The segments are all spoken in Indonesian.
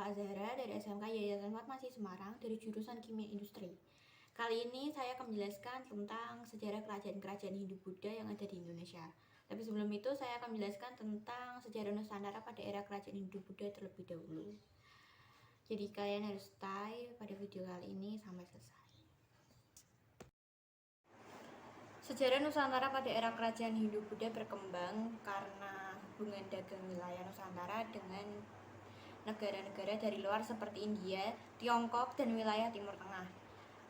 Azahra dari SMK Yayasan Farmasi Semarang dari jurusan Kimia Industri. Kali ini saya akan menjelaskan tentang sejarah kerajaan-kerajaan Hindu-Buddha yang ada di Indonesia. Tapi sebelum itu saya akan menjelaskan tentang sejarah Nusantara pada era kerajaan Hindu-Buddha terlebih dahulu. Jadi kalian harus stay pada video kali ini sampai selesai. Sejarah Nusantara pada era kerajaan Hindu-Buddha berkembang karena hubungan dagang wilayah Nusantara dengan negara-negara dari luar seperti India, Tiongkok, dan wilayah Timur Tengah.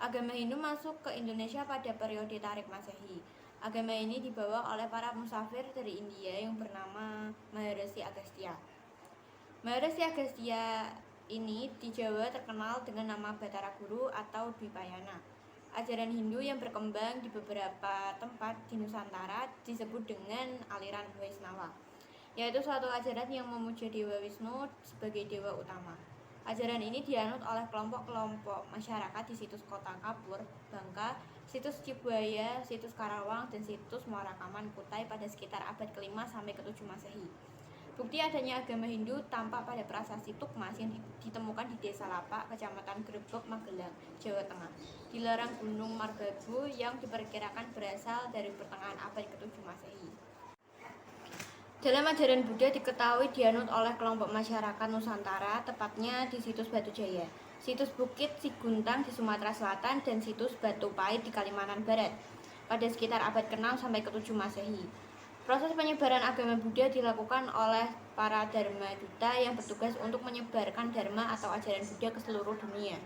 Agama Hindu masuk ke Indonesia pada periode Tarik Masehi. Agama ini dibawa oleh para musafir dari India yang bernama Maharishi Agastya. Maharishi Agastya ini di Jawa terkenal dengan nama Batara Guru atau Dwipayana. Ajaran Hindu yang berkembang di beberapa tempat di Nusantara disebut dengan aliran Vaishnava, yaitu suatu ajaran yang memuja Dewa Wisnu sebagai dewa utama. Ajaran ini dianut oleh kelompok-kelompok masyarakat di situs Kota Kapur, Bangka, situs Cibuaya, situs Karawang, dan situs Muarakaman Kutai pada sekitar abad ke-5 sampai ke-7 Masehi. Bukti adanya agama Hindu tampak pada prasasti Tukmas yang ditemukan di Desa Lapak, Kecamatan Grebek, Magelang, Jawa Tengah, di lereng Gunung Margabu yang diperkirakan berasal dari pertengahan abad ke-7 Masehi. Dalam ajaran Buddha diketahui dianut oleh kelompok masyarakat Nusantara, tepatnya di situs Batu Jaya, situs Bukit Siguntang di Sumatera Selatan, dan situs Batu Pait di Kalimantan Barat, pada sekitar abad ke-6 sampai ke-7 Masehi. Proses penyebaran agama Buddha dilakukan oleh para Dharma Duta yang bertugas untuk menyebarkan Dharma atau ajaran Buddha ke seluruh dunia.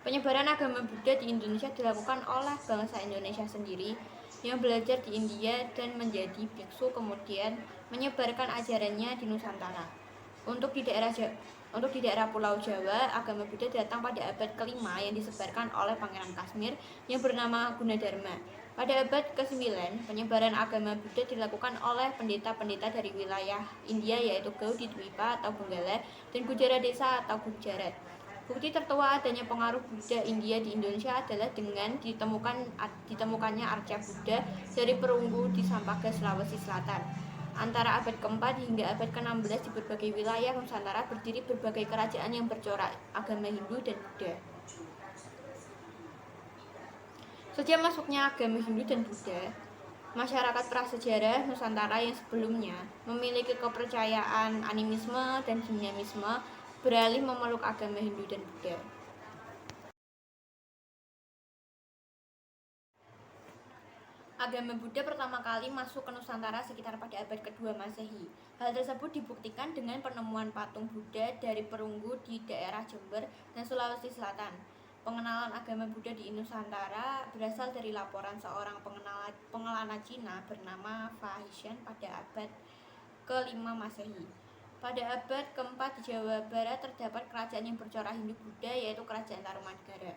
Penyebaran agama Buddha di Indonesia dilakukan oleh bangsa Indonesia sendiri yang belajar di India dan menjadi biksu, kemudian menyebarkan ajarannya di Nusantara. Untuk di daerah Pulau Jawa, agama Buddha datang pada abad ke-5 yang disebarkan oleh Pangeran Kashmir yang bernama Gunadarma. Pada abad ke-9, penyebaran agama Buddha dilakukan oleh pendeta-pendeta dari wilayah India yaitu Gaudidwipa atau Benggala dan Gujaradesa atau Gujarat. Bukti tertua adanya pengaruh Buddha India di Indonesia adalah dengan ditemukannya arca Buddha dari perunggu di Sampaga, Sulawesi Selatan. Antara abad ke-4 hingga abad ke-16 di berbagai wilayah Nusantara berdiri berbagai kerajaan yang bercorak agama Hindu dan Buddha. Sejak masuknya agama Hindu dan Buddha, masyarakat prasejarah Nusantara yang sebelumnya memiliki kepercayaan animisme dan dinamisme beralih memeluk agama Hindu dan Buddha. Agama Buddha pertama kali masuk ke Nusantara sekitar pada abad ke-2 Masehi. Hal tersebut dibuktikan dengan penemuan patung Buddha dari perunggu di daerah Jember dan Sulawesi Selatan. Pengenalan agama Buddha di Nusantara berasal dari laporan seorang pengelana Cina bernama Fahishan pada abad ke-5 Masehi. Pada abad ke-4 di Jawa Barat terdapat kerajaan yang bercorak Hindu-Buddha yaitu Kerajaan Tarumanegara.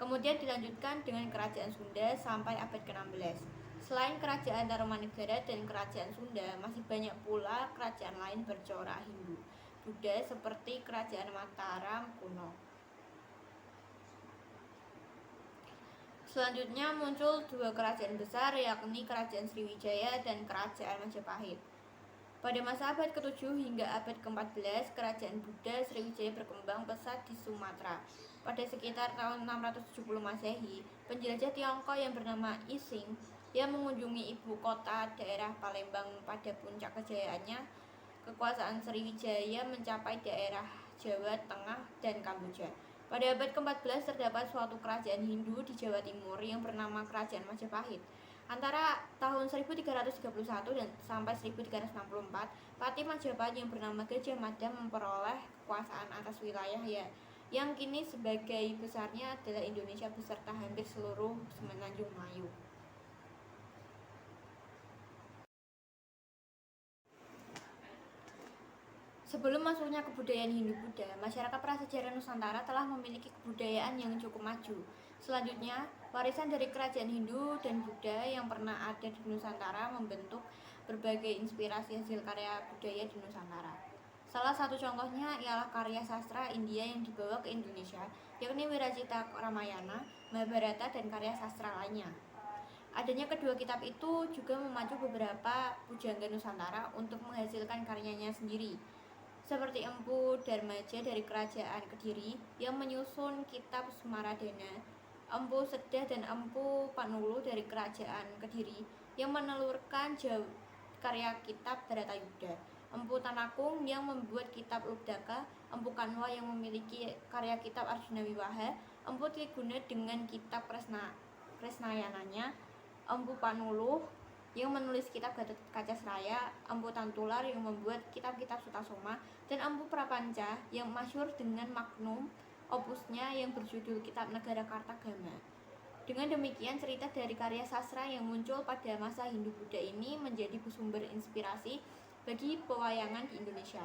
Kemudian dilanjutkan dengan Kerajaan Sunda sampai abad ke-16. Selain Kerajaan Tarumanegara dan Kerajaan Sunda, masih banyak pula kerajaan lain bercorak Hindu-Buddha seperti Kerajaan Mataram kuno. Selanjutnya muncul dua kerajaan besar yakni Kerajaan Sriwijaya dan Kerajaan Majapahit. Pada masa abad ke-7 hingga abad ke-14, kerajaan Buddha Sriwijaya berkembang pesat di Sumatera. Pada sekitar tahun 670 Masehi, penjelajah Tiongkok yang bernama Ising yang mengunjungi ibu kota daerah Palembang pada puncak kejayaannya, kekuasaan Sriwijaya mencapai daerah Jawa Tengah dan Kamboja. Pada abad ke-14 terdapat suatu kerajaan Hindu di Jawa Timur yang bernama Kerajaan Majapahit. Antara tahun 1331 dan sampai 1364, Patih Majapahit yang bernama Gajah Mada memperoleh kekuasaan atas wilayah yang kini sebagai besarnya adalah Indonesia beserta hampir seluruh semenanjung Melayu. Sebelum masuknya kebudayaan Hindu-Buddha, masyarakat prasejarah Nusantara telah memiliki kebudayaan yang cukup maju. Selanjutnya, warisan dari kerajaan Hindu dan Buddha yang pernah ada di Nusantara membentuk berbagai inspirasi hasil karya budaya di Nusantara. Salah satu contohnya ialah karya sastra India yang dibawa ke Indonesia, yakni Wiracita Ramayana, Mahabharata, dan karya sastra lainnya. Adanya kedua kitab itu juga memacu beberapa pujangga Nusantara untuk menghasilkan karyanya sendiri. seperti Empu Darmaja dari Kerajaan Kediri yang menyusun kitab Semaradana, Empu Sedah dan Empu Panulu dari Kerajaan Kediri yang menelurkan karya kitab Bharatayuddha, Empu Tanakung yang membuat kitab Lubdaka, Empu Kanwa yang memiliki karya kitab Arjuna Wiwaha, Empu Triguna dengan kitab Kresnayananya, Empu Panuluh yang menulis kitab Gatot Kaca Seraya, Empu Tantular yang membuat kitab-kitab Sutasoma, dan Empu Prapanca yang masyhur dengan magnum opusnya yang berjudul Kitab Negara Kartagama. Dengan demikian, cerita dari karya sastra yang muncul pada masa Hindu-Buddha ini menjadi sumber inspirasi bagi pewayangan di Indonesia.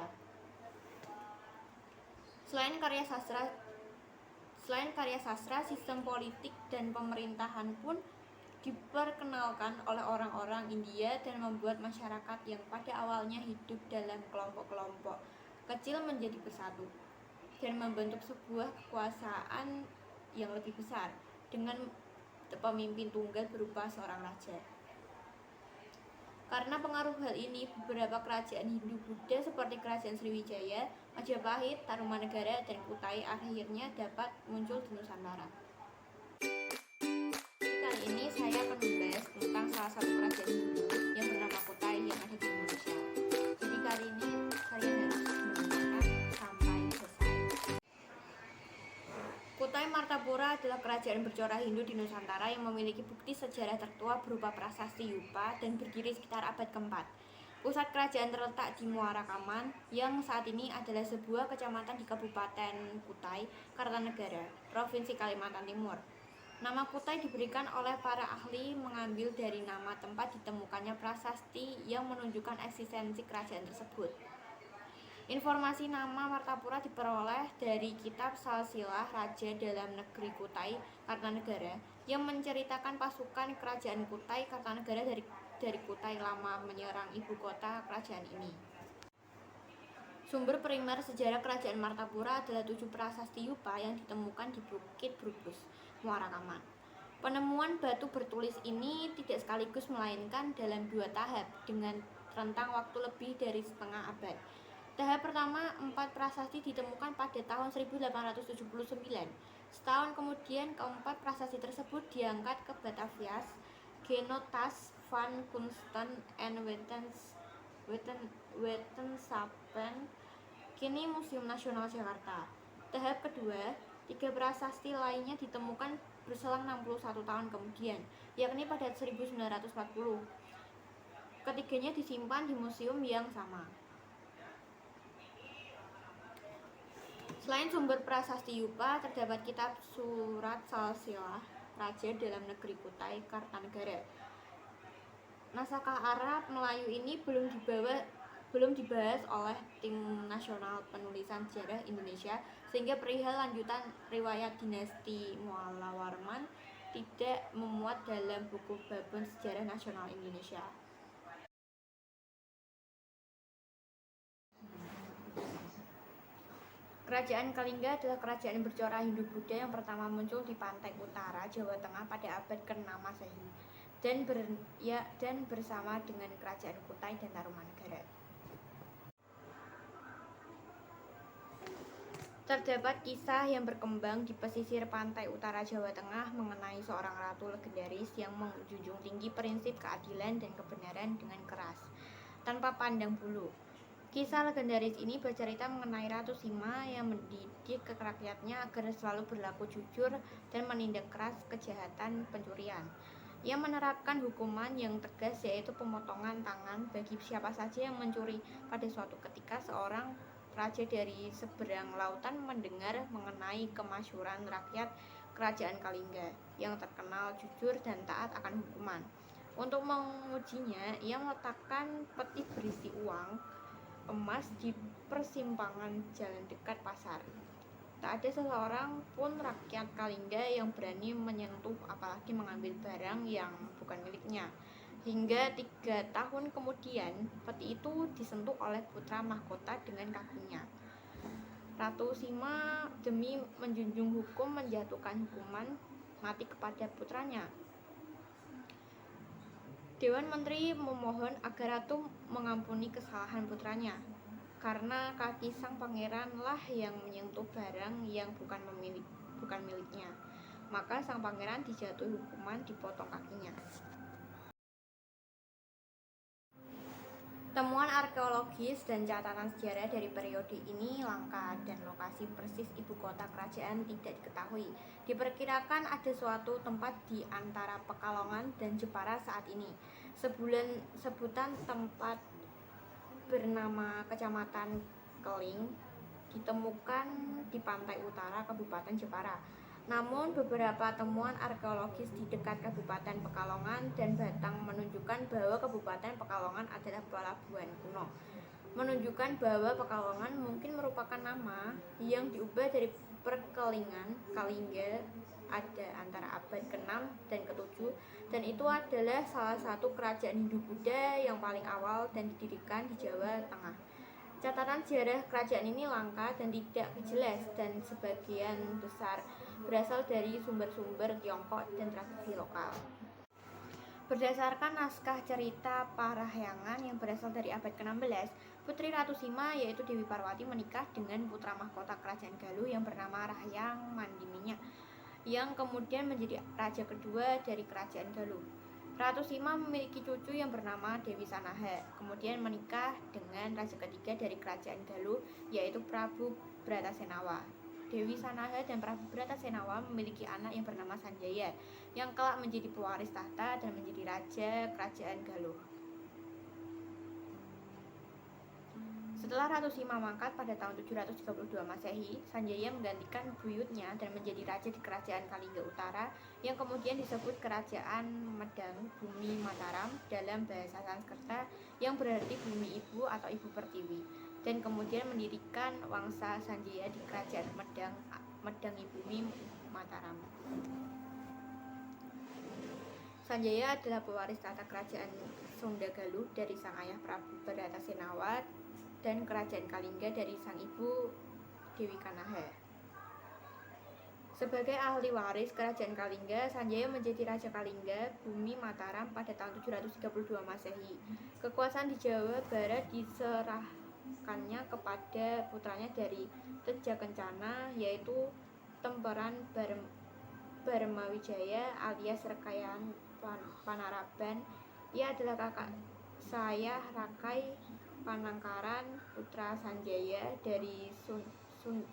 Selain karya sastra, sistem politik dan pemerintahan pun diperkenalkan oleh orang-orang India dan membuat masyarakat yang pada awalnya hidup dalam kelompok-kelompok kecil menjadi bersatu dan membentuk sebuah kekuasaan yang lebih besar dengan pemimpin tunggal berupa seorang raja. Karena pengaruh hal ini, beberapa kerajaan Hindu-Buddha seperti Kerajaan Sriwijaya, Majapahit, Tarumanegara, dan Kutai akhirnya dapat muncul di Nusantara. Kali ini saya akan membahas tentang salah satu kerajaan Hindu yang bernama Kutai yang ada di Indonesia. Jadi kali ini kalian harus mendengarkan sampai selesai. Kutai Martapura adalah kerajaan bercorak Hindu di Nusantara yang memiliki bukti sejarah tertua berupa prasasti Yupa dan berdiri sekitar abad ke-4. Pusat kerajaan terletak di Muara Kaman yang saat ini adalah sebuah kecamatan di Kabupaten Kutai, Kartanegara, Provinsi Kalimantan Timur. Nama Kutai diberikan oleh para ahli mengambil dari nama tempat ditemukannya prasasti yang menunjukkan eksistensi kerajaan tersebut. Informasi nama Martapura diperoleh dari kitab Salsilah Raja dalam Negeri Kutai Kartanegara yang menceritakan pasukan kerajaan Kutai Kartanegara dari Kutai Lama menyerang ibu kota kerajaan ini. Sumber primer sejarah kerajaan Martapura adalah 7 prasasti Yupa yang ditemukan di Bukit Brubus, Muara Kaman. Penemuan batu bertulis ini tidak sekaligus melainkan dalam 2 tahap dengan rentang waktu lebih dari setengah abad. Tahap pertama, 4 prasasti ditemukan pada tahun 1879. Setahun kemudian, keempat prasasti tersebut diangkat ke Batavia, Genotas van Kunsten en Wetenschappen, kini Museum Nasional Jakarta. Tahap kedua, 3 prasasti lainnya ditemukan berselang 61 tahun kemudian, yakni pada 1940. Ketiganya disimpan di museum yang sama. Selain sumber prasasti Yupa, terdapat kitab Surat Salsilah Raja dalam Negeri Kutai Kartanegara. Naskah Arab Melayu ini belum dibahas oleh Tim Nasional Penulisan Sejarah Indonesia, sehingga perihal lanjutan riwayat dinasti Mualla-Warman tidak memuat dalam buku Babon Sejarah Nasional Indonesia. Kerajaan Kalingga adalah kerajaan bercorak Hindu-Buddha yang pertama muncul di pantai utara Jawa Tengah pada abad ke-6 Masehi dan bersama dengan kerajaan Kutai dan Tarumanegara. Terdapat kisah yang berkembang di pesisir pantai utara Jawa Tengah mengenai seorang ratu legendaris yang menjunjung tinggi prinsip keadilan dan kebenaran dengan keras, tanpa pandang bulu. Kisah legendaris ini bercerita mengenai Ratu Sima yang mendidik rakyatnya agar selalu berlaku jujur dan menindak keras kejahatan pencurian. Ia menerapkan hukuman yang tegas, yaitu pemotongan tangan bagi siapa saja yang mencuri. Pada suatu ketika, seorang raja dari seberang lautan mendengar mengenai kemasyhuran rakyat kerajaan Kalingga yang terkenal jujur dan taat akan hukuman. Untuk mengujinya, ia meletakkan peti berisi uang emas di persimpangan jalan dekat pasar. Tak ada seseorang pun rakyat Kalingga yang berani menyentuh apalagi mengambil barang yang bukan miliknya. Hingga 3 tahun kemudian, peti itu disentuh oleh putra mahkota dengan kakinya. Ratu Sima demi menjunjung hukum menjatuhkan hukuman mati kepada putranya. Dewan Menteri memohon agar Ratu mengampuni kesalahan putranya. karena kaki sang pangeran lah yang menyentuh barang yang bukan miliknya. Maka sang pangeran dijatuhi hukuman dipotong kakinya. Temuan arkeologis dan catatan sejarah dari periode ini langka dan lokasi persis ibu kota kerajaan tidak diketahui. Diperkirakan ada suatu tempat di antara Pekalongan dan Jepara saat ini. Sebutan tempat bernama Kecamatan Keling ditemukan di pantai utara Kabupaten Jepara. Namun beberapa temuan arkeologis di dekat Kabupaten Pekalongan dan Batang menunjukkan bahwa Kabupaten Pekalongan adalah pelabuhan kuno. Menunjukkan bahwa Pekalongan mungkin merupakan nama yang diubah dari Perkelingan, Kalingga ada antara abad ke-6 dan ke-7, dan itu adalah salah satu kerajaan Hindu-Buddha yang paling awal dan didirikan di Jawa Tengah. Catatan sejarah kerajaan ini langka dan tidak jelas dan sebagian besar berasal dari sumber-sumber Tiongkok dan tradisi lokal. Berdasarkan naskah cerita Parahyangan yang berasal dari abad ke-16, Putri Ratu Sima yaitu Dewi Parwati menikah dengan putra mahkota kerajaan Galuh yang bernama Rahyang Mandiminya, yang kemudian menjadi raja kedua dari kerajaan Galuh. Ratu Sima memiliki cucu yang bernama Dewi Sanaha, kemudian menikah dengan raja ketiga dari kerajaan Galuh, yaitu Prabu Bratasenawa. Dewi Sanaha dan Prabu Bratasenawa memiliki anak yang bernama Sanjaya, yang kelak menjadi pewaris tahta dan menjadi raja kerajaan Galuh. Setelah Ratu Sima mangkat pada tahun 732 Masehi, Sanjaya menggantikan buyutnya dan menjadi raja di kerajaan Kalingga Utara yang kemudian disebut Kerajaan Medang Bumi Mataram dalam bahasa Sanskerta, yang berarti bumi ibu atau ibu pertiwi, dan kemudian mendirikan wangsa Sanjaya di Kerajaan Medangi Bumi Mataram. Sanjaya adalah pewaris tahta kerajaan Sunda Galuh dari sang ayah Prabu Bratasenawa dan kerajaan Kalingga dari sang ibu Dewi Kanaha. Sebagai ahli waris kerajaan Kalingga, Sanjaya menjadi Raja Kalingga Bumi Mataram pada tahun 732 Masehi. Kekuasaan di Jawa Barat diserahkannya kepada putranya dari Teja Kencana, yaitu Temperan Barmawijaya alias Rekayan Panaraban. Ia adalah kakak saya Rakai Panangkaran, putra Sanjaya dari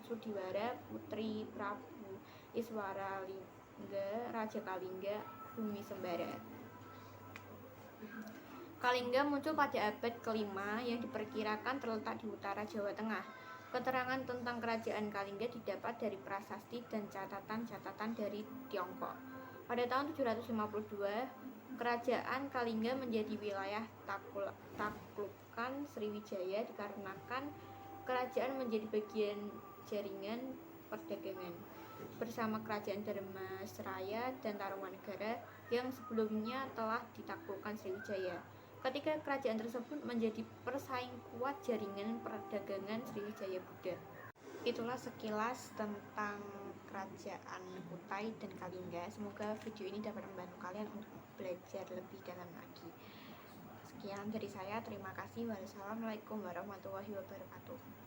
Sudiwara, putri Prabu Iswaralingga, Raja Kalingga Bumi Sembara. Kalingga muncul pada abad ke-5 yang diperkirakan terletak di utara Jawa Tengah. Keterangan tentang kerajaan Kalingga didapat dari prasasti dan catatan-catatan dari Tiongkok. Pada tahun 752, kerajaan Kalingga menjadi wilayah taklukan Sriwijaya dikarenakan kerajaan menjadi bagian jaringan perdagangan bersama kerajaan Dharmasraya dan Tarumanegara yang sebelumnya telah ditaklukkan Sriwijaya. Ketika kerajaan tersebut menjadi persaing kuat jaringan perdagangan Sriwijaya Buddha. Itulah sekilas tentang kerajaan Kutai dan Kalingga. Semoga video ini dapat membantu kalian untuk belajar lebih dalam lagi. Sekian dari saya, terima kasih. Wassalamualaikum warahmatullahi wabarakatuh.